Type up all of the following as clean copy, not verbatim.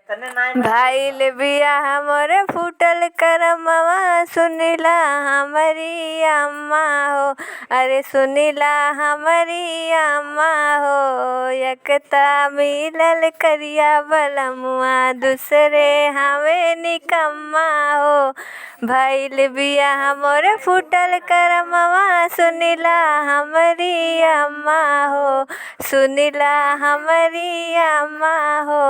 भाईल बियाह मोरे फूटल करमवा, सुनिला हमारी अम्मा हो। अरे सुनिला हमारी अम्मा हो, एकता मिलल करिया बलमुआ, दूसरे हमें निकम्मा हो। भाईल बियाह मोरे फूटल करमवा, सुनिला हमारी अम्मा हो, सुनिला हमारी अम्मा हो।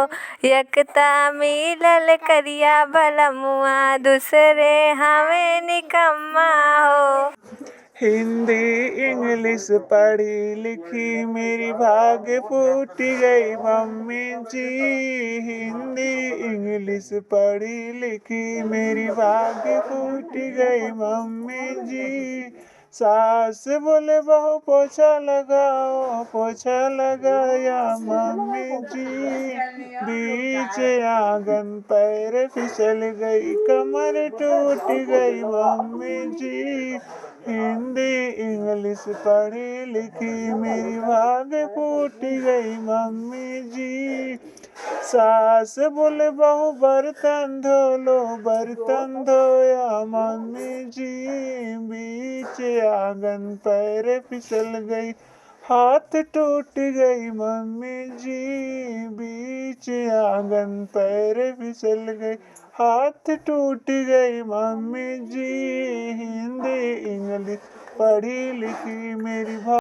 एकता मिलल करिया बलमुआ, दूसरे हमें निकम्मा हो। हिंदी इंग्लिश पढ़ी लिखी मेरी भाग फूट गई मम्मी जी। हिंदी इंग्लिश पढ़ी लिखी मेरी भाग फूट गई मम्मी जी। सास बोले बहू पोछा लगाओ, पोछा लगाया मम्मी जी। बीच आंगन पैर फिसल गई, कमर टूट गई मम्मी जी। हिंदी इंग्लिश पढ़ी लिखी मेरी भाग फूट गई मम्मी जी। सास बोले बहू बर्तन धो लो, बर्तन धोया मम्मी जी। बीच आंगन पैर फिसल गई, हाथ टूट गई मम्मी जी। बीच आंगन पैर फिसल गई, हाथ टूट गई मम्मी जी। हिंदी इंग्लिश पढ़ी लिखी मेरी